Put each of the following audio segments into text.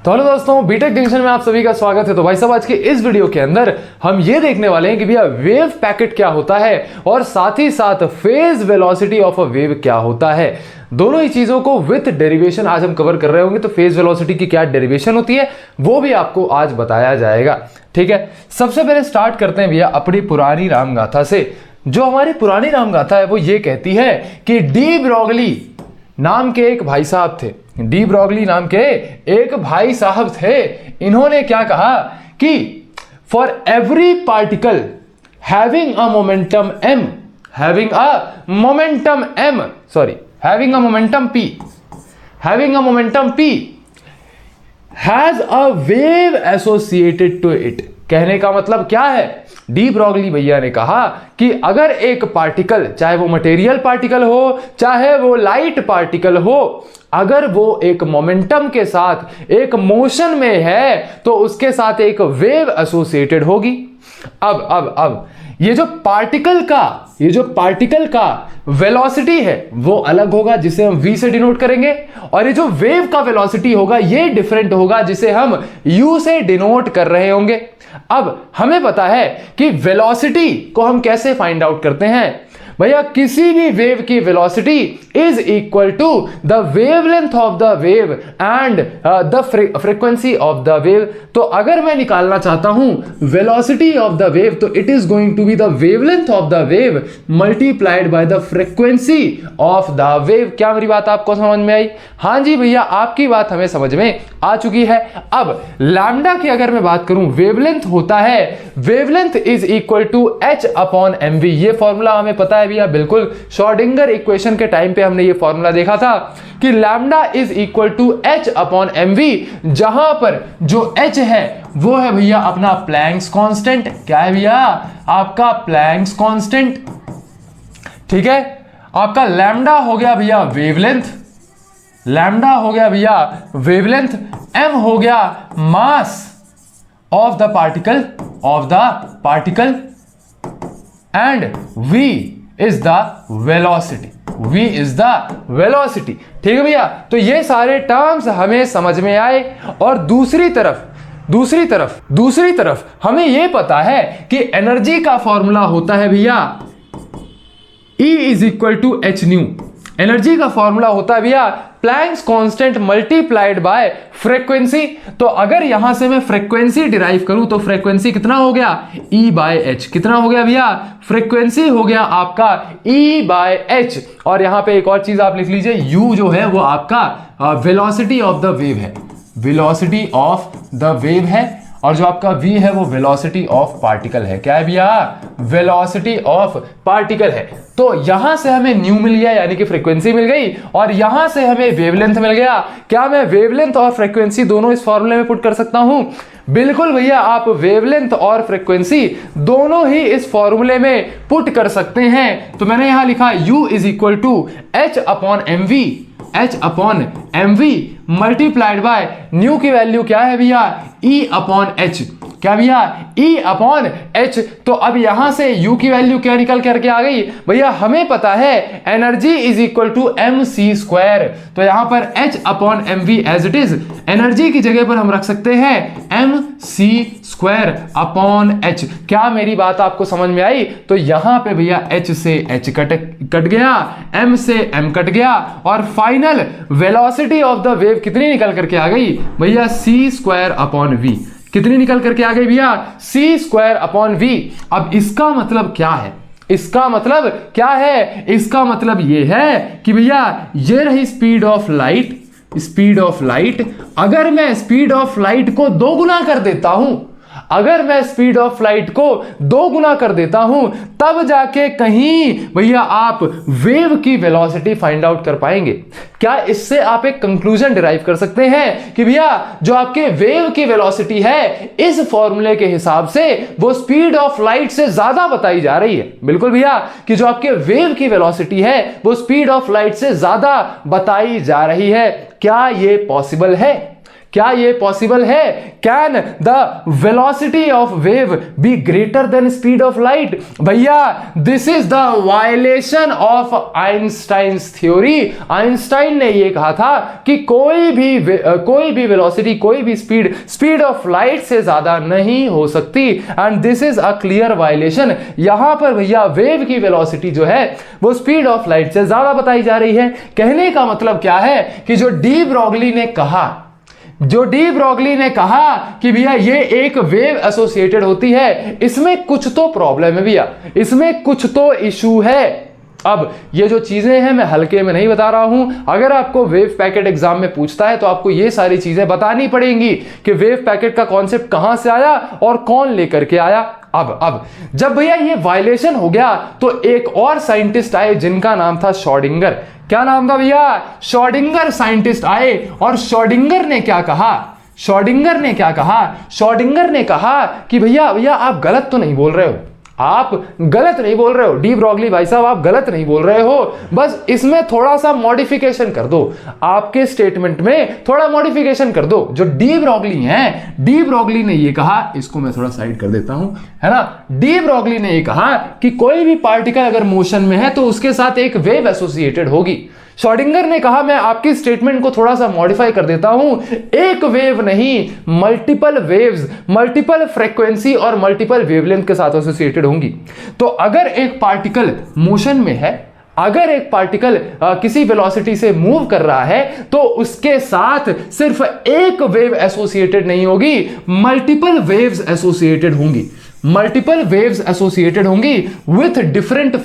तो हेलो दोस्तों, BTech junction में आप सभी का स्वागत है। तो भाई साहब, आज के इस वीडियो के अंदर हम ये देखने वाले हैं कि भैया वेव पैकेट क्या होता है और साथ ही साथ phase velocity of a wave क्या होता है। दोनों ही चीजों को विथ डेरिवेशन आज हम कवर कर रहे होंगे। तो फेज वेलोसिटी की क्या डेरिवेशन होती है वो भी आपको आज बताया जाएगा। ठीक है, सबसे पहले स्टार्ट करते हैं भैया अपनी पुरानी रामगाथा से। जो हमारी पुरानी रामगाथा है वो ये कहती है कि डी ब्रॉगली नाम के एक भाई साहब थे। डी ब्रॉगली नाम के एक भाई साहब थे। इन्होंने क्या कहा कि for every particle having a momentum p has a wave associated to it. कहने का मतलब क्या है, डी ब्रॉगली भैया ने कहा कि अगर एक पार्टिकल, चाहे वो मटेरियल पार्टिकल हो चाहे वो लाइट पार्टिकल हो, अगर वो एक मोमेंटम के साथ एक मोशन में है तो उसके साथ एक वेव एसोसिएटेड होगी। अब ये जो पार्टिकल का वेलोसिटी है वो अलग होगा, जिसे हम v से डिनोट करेंगे, और ये जो वेव का वेलोसिटी होगा ये डिफरेंट होगा, जिसे हम u से डिनोट कर रहे होंगे। अब हमें पता है कि वेलोसिटी को हम कैसे फाइंड आउट करते हैं भैया। किसी भी वेव की velocity is equal to the wavelength of the wave and the frequency of the wave. तो अगर मैं निकालना चाहता हूं वेलोसिटी ऑफ द वेव, तो it is going to be the wavelength of the wave multiplied by the frequency of the wave. क्या मेरी बात आपको समझ में आई? हाँ जी भैया, आपकी बात हमें समझ में आ चुकी है। अब लैम्डा की अगर मैं बात करूं, वेवलेंथ होता है, wavelength is equal to h upon mv। ये फॉर्मूला हमें पता है भैया, बिल्कुल श्रोडिंगर इक्वेशन के टाइम पे हमने ये फॉर्मूला देखा था कि lambda is equal to h upon mv, जहां पर जो h है वो है भैया अपना प्लैंक्स कांस्टेंट। क्या है भैया? आपका प्लैंक्स कांस्टेंट। ठीक है, आपका लैम्डा हो गया भैया वेवलेंथ, m हो गया mass of the particle and v is the velocity. ठीक है भैया, तो ये सारे टर्म्स हमें समझ में आए। और दूसरी तरफ हमें ये पता है कि एनर्जी का फॉर्मूला होता है भैया E is equal to h nu. Energy का फॉर्मूला होता है भैया Planck's constant multiplied by frequency. तो अगर यहां से मैं फ्रीक्वेंसी डिराइव करूं तो फ्रीक्वेंसी कितना हो गया? E by H. कितना हो गया भैया? फ्रीक्वेंसी हो गया आपका E बाय एच। और यहां पे एक और चीज आप लिख लीजिए, U जो है वो आपका वेलोसिटी ऑफ द वेव है, और जो आपका v है वो वेलोसिटी ऑफ पार्टिकल है। क्या है भैया? वेलोसिटी ऑफ पार्टिकल है। तो यहां से हमें न्यू मिल गया, यानी कि फ्रीक्वेंसी मिल गई, और यहां से हमें वेवलेंथ मिल गया। क्या मैं वेवलेंथ और फ्रीक्वेंसी दोनों इस फॉर्मूले में पुट कर सकता हूं? बिल्कुल भैया, आप वेवलेंथ और फ्रीक्वेंसी दोनों ही इस फॉर्मूले में पुट कर सकते हैं। तो मैंने यहां लिखा u is equal to h upon mv multiplied by nu की वैल्यू क्या है भैया? E upon h। क्या भैया? E upon h। तो अब यहां से u की वैल्यू क्या निकल करके आ गई भैया? हमें पता है energy is equal to mc square. तो यहां पर h upon mv as it is, energy की जगह पर हम रख सकते हैं mc स्क्वायर अपॉन h। क्या मेरी बात आपको समझ में आई? तो यहां पे भैया h से h कट गया, m से m कट गया, और final velocity of the wave कितनी निकल करके आ गई भैया? c square upon v। कितनी निकल करके आ गई भैया? c square upon v। अब इसका मतलब क्या है? इसका मतलब ये है कि भैया ये रही स्पीड ऑफ लाइट। अगर मैं स्पीड ऑफ लाइट को दो गुना कर देता हूं, तब जाके कहीं भैया आप वेव की वेलोसिटी फाइंड आउट कर पाएंगे। क्या इससे आप एक कंक्लूजन डिराइव कर सकते हैं कि भैया जो आपके वेव की वेलोसिटी है इस फॉर्मूले के हिसाब से वो स्पीड ऑफ लाइट से ज्यादा बताई जा रही है? बिल्कुल भैया, कि जो आपके वेव की वेलोसिटी है वो स्पीड ऑफ लाइट से ज्यादा बताई जा रही है। क्या ये पॉसिबल है? क्या ये पॉसिबल है? Can the velocity of wave be greater than speed of light? भैया this is the violation of Einstein's theory. Einstein ने ये कहा था कि कोई भी वेलोसिटी, कोई भी स्पीड ऑफ लाइट से ज्यादा नहीं हो सकती, and this is a clear violation. यहां पर भैया वेव की वेलोसिटी जो है वो स्पीड ऑफ लाइट से ज्यादा बताई जा रही है। कहने का मतलब क्या है कि जो डी ब्रॉगली ने कहा कि भैया ये एक वेव एसोसिएटेड होती है, इसमें कुछ तो प्रॉब्लम है भैया, इसमें कुछ तो इशू है। अब ये जो चीजें हैं मैं हल्के में नहीं बता रहा हूं, अगर आपको वेव पैकेट एग्जाम में पूछता है तो आपको ये सारी चीजें बतानी पड़ेंगी कि वेव पैकेट का कॉन्सेप्ट कहां से आया और कौन लेकर के आया। अब जब भैया ये वायलेशन हो गया तो एक और साइंटिस्ट आए जिनका नाम था श्रोडिंगर। क्या नाम था भैया? श्रोडिंगर साइंटिस्ट आए, और श्रोडिंगर ने क्या कहा? श्रोडिंगर ने कहा कि भैया आप गलत तो नहीं बोल रहे हो, आप गलत नहीं बोल रहे हो, डी ब्रॉगली भाई साहब आप गलत नहीं बोल रहे हो, बस इसमें थोड़ा सा मॉडिफिकेशन कर दो, आपके स्टेटमेंट में थोड़ा मॉडिफिकेशन कर दो। जो डी ब्रॉगली हैं, डी ब्रॉगली ने ये कहा, इसको मैं थोड़ा साइड कर देता हूं, है ना। डी ब्रॉगली ने ये कहा कि कोई भी पार्टिकल अगर मोशन में है तो उसके साथ एक वेव एसोसिएटेड होगी। श्रोडिंगर ने कहा मैं आपकी स्टेटमेंट को थोड़ा सा मॉडिफाई कर देता हूं, एक वेव नहीं, मल्टीपल वेव्स, मल्टीपल फ्रीक्वेंसी और मल्टीपल वेवलेंथ के साथ एसोसिएटेड होंगी। तो अगर एक पार्टिकल मोशन में है, अगर एक पार्टिकल किसी वेलोसिटी से मूव कर रहा है तो उसके साथ सिर्फ एक वेव एसोसिएटेड नहीं होगी, मल्टीपल वेव्स एसोसिएटेड होंगी, मल्टीपल वेव्स एसोसिएटेड होंगी विथ डिफरेंट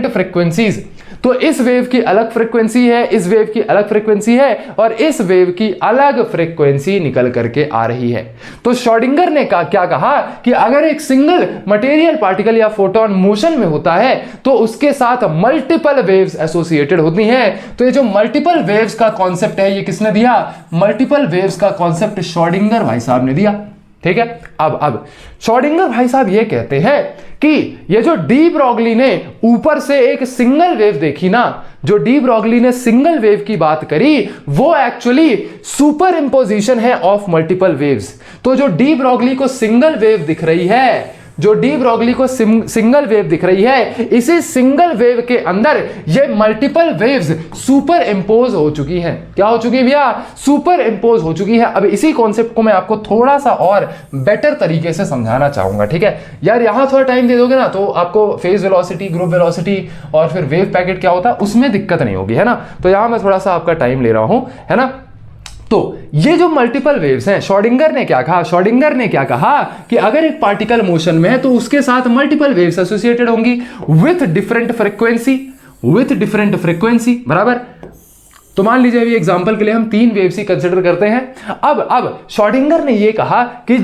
फ्रीक्वेंसीज। तो इस वेव की अलग फ्रीक्वेंसी है, इस वेव की अलग फ्रीक्वेंसी है, और इस वेव की अलग फ्रीक्वेंसी निकल करके आ रही है। तो श्रोडिंगर ने क्या कहा कि अगर एक सिंगल मटेरियल पार्टिकल या फोटोन मोशन में होता है तो उसके साथ मल्टीपल वेव्स एसोसिएटेड होती हैं। तो ये जो मल्टीपल वेव्स का कॉन्सेप्ट है ये किसने दिया? मल्टीपल वेव्स का कॉन्सेप्ट श्रोडिंगर भाई साहब ने दिया। ठीक है। अब श्रोडिंगर भाई साहब ये कहते हैं कि ये जो डी ब्रॉगली ने ऊपर से एक सिंगल वेव देखी ना, जो डी ब्रॉगली ने सिंगल वेव की बात करी वो एक्चुअली सुपर इंपोजिशन है ऑफ मल्टीपल वेव्स। तो जो डी ब्रॉगली को सिंगल वेव दिख रही है, जो डी ब्रॉगली को सिंगल वेव दिख रही है, इसी सिंगल वेव के अंदर ये मल्टीपल वेव्स सुपर इंपोज हो चुकी हैं। क्या हो चुकी है भैया? सुपर इंपोज हो चुकी है। अब इसी कॉन्सेप्ट को मैं आपको थोड़ा सा और बेटर तरीके से समझाना चाहूंगा। ठीक है यार, यहां थोड़ा टाइम दे दोगे ना तो आपको फेज वेलोसिटी, ग्रुप वेलोसिटी और फिर वेव पैकेट क्या होता है उसमें दिक्कत नहीं होगी, है ना। तो यहां मैं थोड़ा सा आपका टाइम ले रहा हूं, है ना। तो ये जो मल्टीपल वेव्स हैं, श्रोडिंगर ने क्या कहा? श्रोडिंगर ने क्या कहा कि अगर एक पार्टिकल मोशन में है तो उसके साथ मल्टीपल वेव्स एसोसिएटेड होंगी विथ डिफरेंट फ्रीक्वेंसी, बराबर। तो मान लीजिए अभी एग्जांपल के लिए हम 3 वेव्स ही कंसीडर करते हैं। अब श्रोडिंगर ने ये कहा कि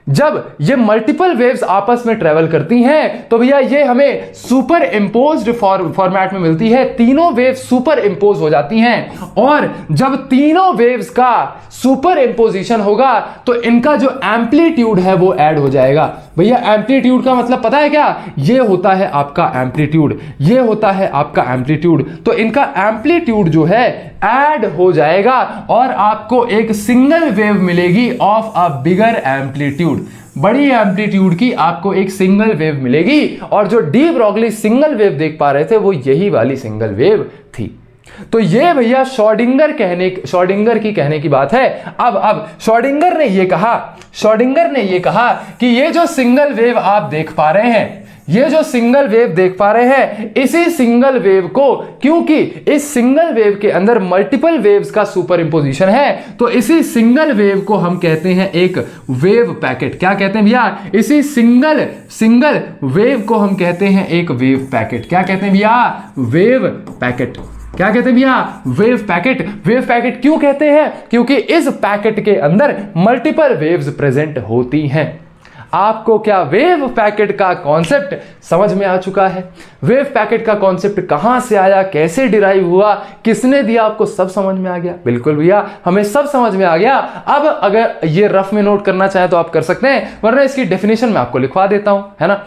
जब ये मल्टीपल वेव्स आपस में ट्रेवल करती हैं तो भैया ये हमें सुपर इंपोज्ड फॉर्मेट में मिलती है। तीनों वेव्स सुपर इंपोज हो जाती हैं, और जब तीनों वेव्स का सुपर इंपोजिशन होगा तो इनका जो एम्पलीट्यूड है वो ऐड हो जाएगा। भैया एम्पलीट्यूड का मतलब पता है क्या? ये होता है आपका एम्पलीट्यूड, ये होता है आपका एम्पलीट्यूड। तो इनका एम्पलीट्यूड जो है ऐड हो जाएगा और आपको एक सिंगल वेव मिलेगी ऑफ अ बिगर एम्पलीट्यूड। बड़ी एम्पलीट्यूड की आपको एक सिंगल वेव मिलेगी, और जो डी ब्रॉगली सिंगल वेव देख पा रहे थे वो यही वाली सिंगल वेव थी। तो ये भैया श्रोडिंगर की कहने की बात है। अब श्रोडिंगर ने ये कहा कि ये जो सिंगल वेव आप देख पा रहे हैं, इसी सिंगल वेव को, क्योंकि इस सिंगल वेव के अंदर मल्टीपल वेव्स का सुपर इंपोजिशन है, तो इसी सिंगल वेव को हम कहते हैं एक वेव पैकेट। क्या कहते हैं भैया? इसी सिंगल वेव को हम कहते हैं एक वेव पैकेट। क्या कहते हैं भैया? Wave packet. क्या कहते हैं भैया? Wave packet. वेव पैकेट क्यों कहते हैं? क्योंकि इस पैकेट के अंदर मल्टीपल वेव्स प्रेजेंट होती हैं। आपको क्या वेव पैकेट का कॉन्सेप्ट समझ में आ चुका है? वेव पैकेट का कॉन्सेप्ट कहां से आया, कैसे डिराइव हुआ, किसने दिया, आपको सब समझ में आ गया? बिल्कुल भैया, हमें सब समझ में आ गया। अब अगर ये रफ में नोट करना चाहे तो आप कर सकते हैं, वरना इसकी डेफिनेशन मैं आपको लिखवा देता हूं, है ना।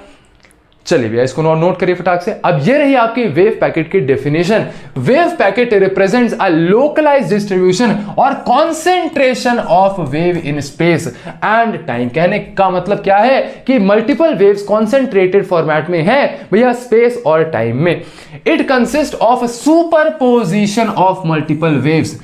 चलिए भैया इसको नोट करिए फटाक से। अब ये रही आपकी वेव पैकेट की definition. Wave packet represents a localized distribution और concentration of wave in space and time. कहने का मतलब क्या है कि मल्टीपल वेव्स कॉन्सेंट्रेटेड फॉर्मेट में है भैया स्पेस और टाइम में। It consist of superposition of multiple waves.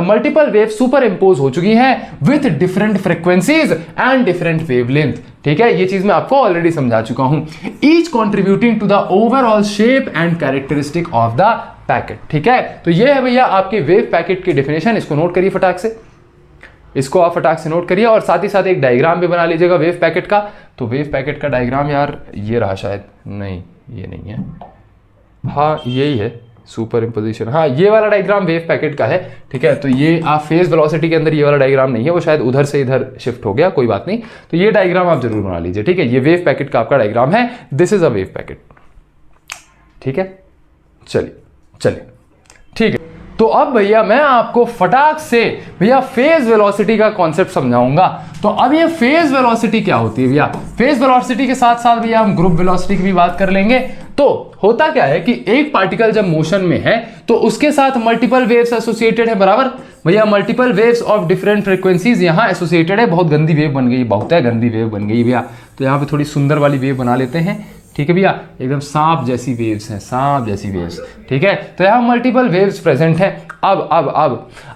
Multiple wave super impose हो चुकी हैं with different frequencies and different wavelength. ठीक है, ये चीज मैं आपको ऑलरेडी समझा चुका हूं। Each contributing to the overall shape and characteristic of the packet. ठीक है, तो ये है भैया आपके वेव पैकेट की डेफिनेशन। इसको नोट करिए फटाक से, इसको आप फटाक से नोट करिए और साथ ही साथ एक डायग्राम भी बना लीजिएगा वेव पैकेट का। तो वेव पैकेट का डायग्राम यार ये रहा, शायद नहीं ये नहीं है, हाँ यही है सुपर इंपोजिशन। हाँ ये वाला डायग्राम वेव पैकेट का है। ठीक है, तो ये आप फेज वेलोसिटी के अंदर ये वाला डायग्राम नहीं है, वो शायद उधर से इधर शिफ्ट हो गया, कोई बात नहीं। तो ये डायग्राम आप जरूर बना लीजिए। ठीक है, ये वेव पैकेट का आपका डायग्राम है। This is a wave packet. ठीक है, चलिए चलिए ठीक है। तो अब भैया मैं आपको फटाक से भैया फेज वेलोसिटी का कॉन्सेप्ट समझाऊंगा। तो अब ये फेज वेलोसिटी क्या होती है भैया? फेज वेलोसिटी के साथ साथ भैया हम ग्रुप वेलोसिटी की भी बात कर लेंगे। तो होता क्या है कि एक पार्टिकल जब मोशन में है तो उसके साथ मल्टीपल वेव्स एसोसिएटेड है, बराबर भैया। Multiple waves of different frequencies यहां एसोसिएटेड है। बहुत गंदी वेव बन गई, बहुत है गंदी वेव बन गई भैया। तो यहां पे थोड़ी सुंदर वाली वेव बना लेते हैं। ठीक है भैया, एकदम सांप जैसी वेव्स हैं, सांप जैसी वेव्स। ठीक है, तो यहां मल्टीपल वेव्स प्रेजेंट हैं। अब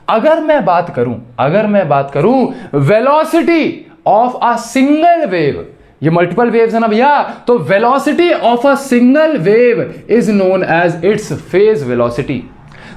अगर मैं बात करूं velocity of a single wave, ये मल्टीपल वेव्स है ना भैया, तो velocity of a single wave is known as its phase velocity.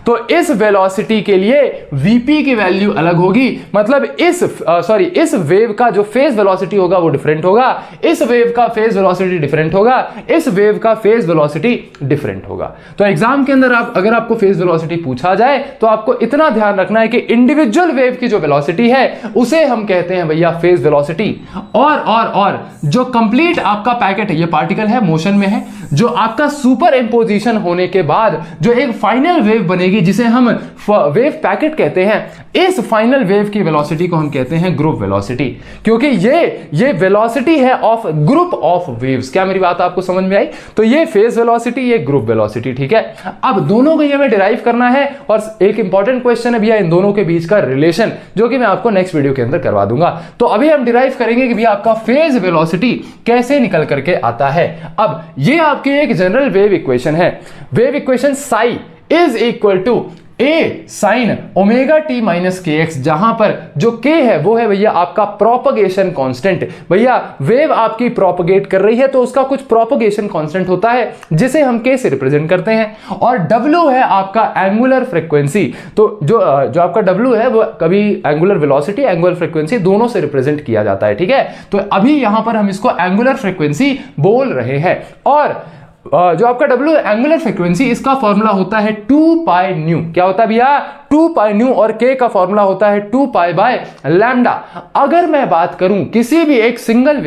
तो इस वेलोसिटी के लिए वीपी की वैल्यू अलग होगी, मतलब इस वेव का जो फेज वेलोसिटी होगा वो डिफरेंट होगा, इस वेव का फेज वेलोसिटी डिफरेंट होगा, इस वेव का फेज वेलोसिटी डिफरेंट होगा। तो एग्जाम के अंदर अगर आपको फेज वेलोसिटी पूछा जाए तो आपको इतना ध्यान रखना है कि इंडिविजुअल वेव की जो वेलोसिटी है उसे हम कहते हैं भैया फेज वेलोसिटी। और जो कंप्लीट आपका पैकेट है, ये पार्टिकल है, मोशन में है, जो आपका सुपर इंपोजिशन होने के बाद जो एक फाइनल वेव बनेगी जिसे हम वेव पैकेट कहते हैं, इस फाइनल वेव की वेलोसिटी को हम कहते हैं ग्रुप वेलोसिटी, क्योंकि ये वेलोसिटी है ऑफ ग्रुप ऑफ वेव्स। क्या मेरी बात आपको समझ में आई? तो ये फेज वेलोसिटी, ये ग्रुप वेलोसिटी। ठीक है, अब दोनों को हमें डिराइव करना है और एक इंपॉर्टेंट क्वेश्चन है भैया इन दोनों के बीच का रिलेशन, जो कि मैं आपको नेक्स्ट वीडियो के अंदर करवा दूंगा। तो अभी हम डिराइव करेंगे कि भैया आपका फेज वेलोसिटी कैसे निकल करके आता है। अब ये आपकी एक जनरल वेव इक्वेशन है। Wave equation psi is equal to A sine omega t minus k x, जहां पर जो के है वो है भैया आपका प्रोपगेशन कांस्टेंट। भैया वेव आपकी प्रोपगेट कर रही है तो उसका कुछ प्रोपगेशन कांस्टेंट होता है जिसे हम के से रिप्रेजेंट करते हैं, और डब्ल्यू है आपका एंगुलर फ्रीक्वेंसी। तो जो आपका डब्ल्यू है वो कभी एंगुलर वेलोसिटी, एंगुलर फ्रीक्वेंसी दोनों से रिप्रेजेंट किया जाता है। ठीक है, तो अभी यहां पर हम इसको एंगुलर फ्रीक्वेंसी बोल रहे हैं, और जो आपका W एंगुलर फ्रीक्वेंसी, इसका फॉर्मूला होता है 2 पाई न्यू। क्या होता है भैया? 2 पाई न्यू, और K का फॉर्मूला होता है 2 पाई बाय लैम्डा। अगर मैं बात करूं किसी भी एक सिंगल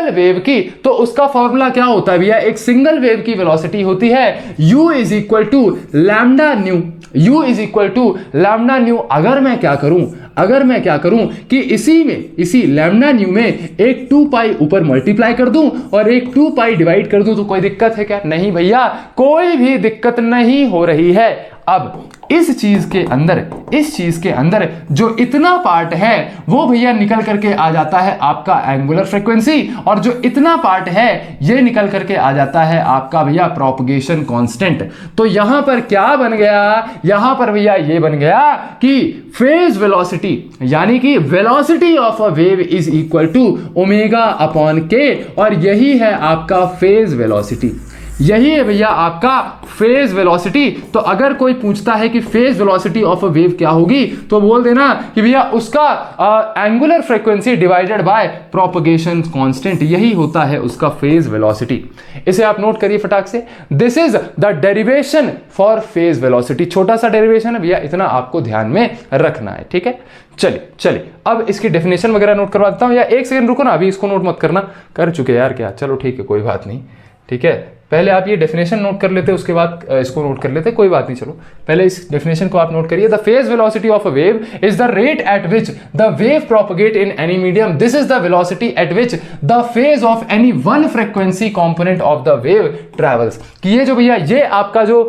वेव की, तो उसका फॉर्मूला क्या होता है भैया? एक सिंगल वेव की वेलोसिटी होती है U is equal to lambda nu, U is equal to lambda nu. अगर मैं क्या करूं कि इसी लैम्डा न्यू में एक 2 पाई ऊपर मल्टीप्लाई कर दूं और एक 2 पाई डिवाइड कर दूं, तो कोई दिक्कत है क्या? नहीं भैया, कोई भी दिक्कत नहीं हो रही है। अब इस चीज के अंदर जो इतना पार्ट है वो भैया निकल करके आ जाता है आपका एंगुलर फ्रीक्वेंसी, और जो इतना पार्ट है ये निकल करके आ जाता है आपका भैया प्रोपगेशन कांस्टेंट। तो यहां पर क्या बन गया? यहां पर भैया ये बन गया कि फेज वेलोसिटी, यानी कि velocity of a wave is equal to omega upon k, और यही है आपका फेज वेलोसिटी। यही है भैया आपका फेज वेलोसिटी। तो अगर कोई पूछता है कि phase velocity of a wave क्या होगी, तो बोल देना कि भैया उसका angular frequency divided by propagation constant, यही होता है उसका फेज वेलोसिटी। इसे आप नोट करिए फटाक से। This is the derivation for phase velocity. छोटा सा डेरिवेशन है भैया, इतना आपको ध्यान में रखना है। ठीक है, चलिए अब इसकी डेफिनेशन वगैरह नोट करवा देता हूं, या एक सेकंड रुको ना, अभी इसको नोट मत करना, कर चुके यार क्या। चलो ठीक है, कोई बात नहीं। ठीक है, पहले आप ये डेफिनेशन नोट कर लेते, उसके बाद इसको नोट कर लेते, कोई बात नहीं। चलो पहले इस डेफिनेशन को आप नोट करिए। The phase velocity of a wave is the rate at which the wave propagate in any medium. This is the velocity at which the phase of any one frequency component of the wave travels. कि ये जो भैया ये आपका जो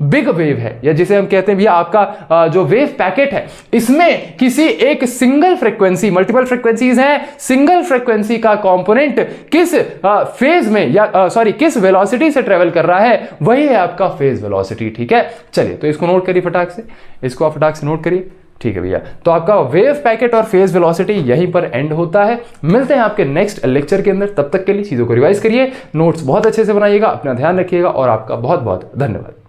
big wave है, या जिसे हम कहते हैं भैया आपका जो वेव पैकेट है, इसमें किसी एक सिंगल फ्रीक्वेंसी, मल्टीपल फ्रीक्वेंसीज हैं, सिंगल फ्रीक्वेंसी का कंपोनेंट किस फेज में या सॉरी किस वेलोसिटी से ट्रेवल कर रहा है, वही है आपका फेज वेलोसिटी। ठीक है, चलिए तो इसको नोट करिए फटाक से, इसको आप फटाक से नोट करिए। ठीक है भैया, तो आपका वेव पैकेट और फेज वेलोसिटी यहीं पर एंड होता है। मिलते हैं आपके नेक्स्ट लेक्चर के अंदर, तब तक के लिए चीजों को रिवाइज करिए, नोट्स बहुत अच्छे से बनाइएगा, अपना ध्यान रखिएगा और आपका बहुत बहुत धन्यवाद।